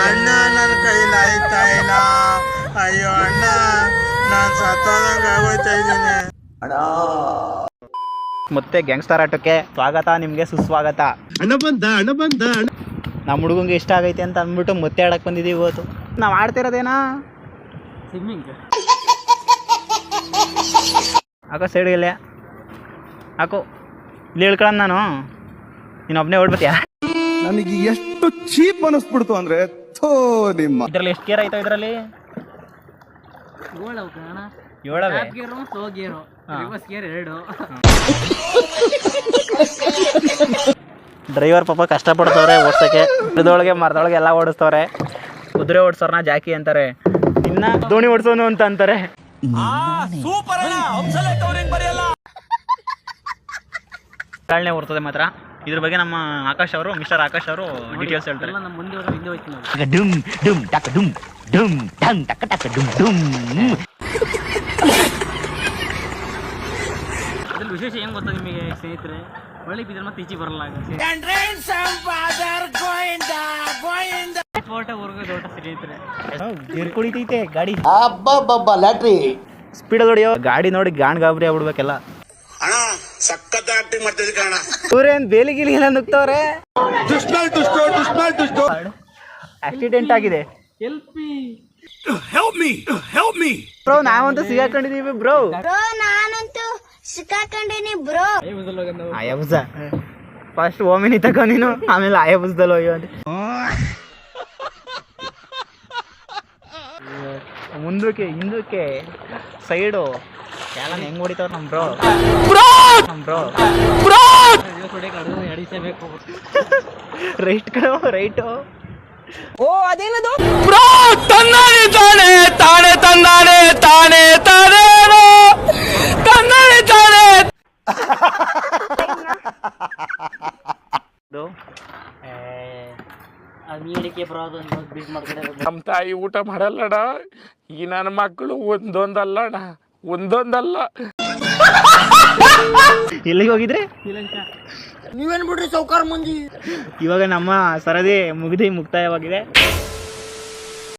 ಅಣ್ಣ ನನ್ನ ಕೈಲಿ ಆಯ್ತಾ ಇಲ್ಲ. ಅಯ್ಯೋ ಅಣ್ಣ, ನಾನು ಸತ್ತೋದಂಗೆ ಆಗೋಯ್ತಾ ಇದ್ದೀನಿ ಅಣ್ಣ. ಮತ್ತೆ ಗ್ಯಾಂಗ್ಸ್ಟರ್ ಆಟಕ್ಕೆ ಸ್ವಾಗತ, ನಿಮಗೆ ಸುಸ್ವಾಗತ. ಅಣ್ಣ ಬಂದ ನಮ್ಮ ಹುಡುಗಂಗೆ ಇಷ್ಟ ಆಗೈತೆ ಅಂತ ಅಂದ್ಬಿಟ್ಟು ಮತ್ತೆ ಆಡಕ್ಕೆ ಬಂದಿದ್ದೀವಿ ಇವತ್ತು. ನಾವು ಆಡ್ತಿರೋದೇನಾ ಸ್ವಿಮ್ಮಿಂಗ್. ಹಾಕೋ ಸೈಡ್ಗೆಲ್ಲ ಹಾಕೋ, ಇಲ್ಲಿ ಹೇಳ್ಕೊಳ್ಳೋಣ. ನಾನು ನೀನು ಒಬ್ಬನೇ ಓಡ್ಬತ್ತೀಯ? ನನಗೆ ಎಷ್ಟು ಚೀಪ್ ಅನಿಸ್ಬಿಡ್ತು ಅಂದ್ರೆ ನಿಮ್ಮ ಇದರಲ್ಲಿ ಎಷ್ಟು ಗೇರ್ ಆಯ್ತಾವ? ಇದರಲ್ಲಿ ಏಳವೆ. ಡ್ರೈವರ್ ಪಾಪ ಕಷ್ಟಪಡ್ತವ್ರೆ ಓಡ್ಸಕ್ಕೆ. ಮರದೊಳಗೆ ಎಲ್ಲ ಓಡಿಸ್ತವ್ರೆ. ಕುದುರೆ ಓಡಿಸೋರ್ನ ಜಾಕಿ ಅಂತಾರೆ, ಇನ್ನ ದೋಣಿ ಓಡಿಸೋನು ಅಂತ ಅಂತಾರೆ. ಚಾಲನೆ ಓಡ್ತದೆ ಮಾತ್ರ. ಇದ್ರ ಬಗ್ಗೆ ನಮ್ಮ ಆಕಾಶ್ ಅವರು, ಮಿಸ್ಟರ್ ಆಕಾಶ್ ಅವರು ಡೀಟೇಲ್ಸ್ ಹೇಳ್ತಾರೆ. ಅದ್ರಲ್ಲಿ ವಿಶೇಷ ಏನ್ ಗೊತ್ತಾ ನಿಮಗೆ ಸ್ನೇಹಿತರೆ? ಒಳ್ಳೆ ಬಿದ್ರೆ ಮತ್ತೆ ಈಚೆ ಬರಲ್ಲ. ಕುಳಿತೈತೆ ಗಾಡಿ, ಲ್ಯಾಟ್ರಿ ಸ್ಪೀಡಲ್ಲಿ ಹೊಡಿಯೋ ಗಾಡಿ ನೋಡಿ ಗಾಣ್ ಗಾಬರಿ ಆಗ್ಬಿಡ್ಬೇಕೆಲ್ಲ. ಅಣ್ಣ ಸಖತ್ ಆಕ್ಟಿಂಗ್ ಮಾಡ್ತಿದ್ದೆ ಕಣ. ಇವ್ರೇನ್ ಬೇಲಿಗಿಲಿ ಎಲ್ಲ ನುಗ್ತವ್ರೆ. ಆಕ್ಸಿಡೆಂಟ್ ಆಗಿದೆ. ಬ್ರೋ ನಾವಂತೂ ಸಿಗಾಕೊಂಡಿದೀವಿ ಬ್ರೋ. ನಾನಂತೂ ಸಿಕ್ಕಾಕೊಂಡೇನಿ ಬ್ರೋ. ಆಯಬುಜ ಫಸ್ಟ್ ಓಮಿನಿ ತಗೋ ನೀನು, ಆಮೇಲೆ ಆಯಬುಜದಲ್ಲಿ ಹೋಯ್ಯೋ ಅಂತ. ಮುಂದಕ್ಕೆ ಹಿಂದಕ್ಕೆ ಸೈಡು ಎಲ್ಲ ಹೆಂಗ್ ಹೊಡಿತಾವ ನಮ್ ಬ್ರೋ. ರೈಟ್ ಕಣೋ, ರೈಟು. ಓ ಅದೇನದು ಬ್ರೋ? ತನ್ನಾನೆ ತಾನೆ ತಾನೆ ತನ್ನಾನೆ ತಾನೆ ತಾನೆ ತನ್ನಾನೆ ತಾನೆ. ನಮ್ಮ ತಾಯಿ ಊಟ ಮಾಡಲ್ಲಣ್ಣ. ಈ ನನ್ನ ಮಕ್ಕಳು ಒಂದೊಂದಲ್ಲ. ಎಲ್ಲಿಗೆ ಹೋಗಿದ್ರೆ? ನೀವೇನ್ ಬಿಡ್ರಿ ಸೌಕಾರ ಮಂದಿ. ಇವಾಗ ನಮ್ಮ ಸರದಿ ಮುಕ್ತಾಯವಾಗಿದೆ.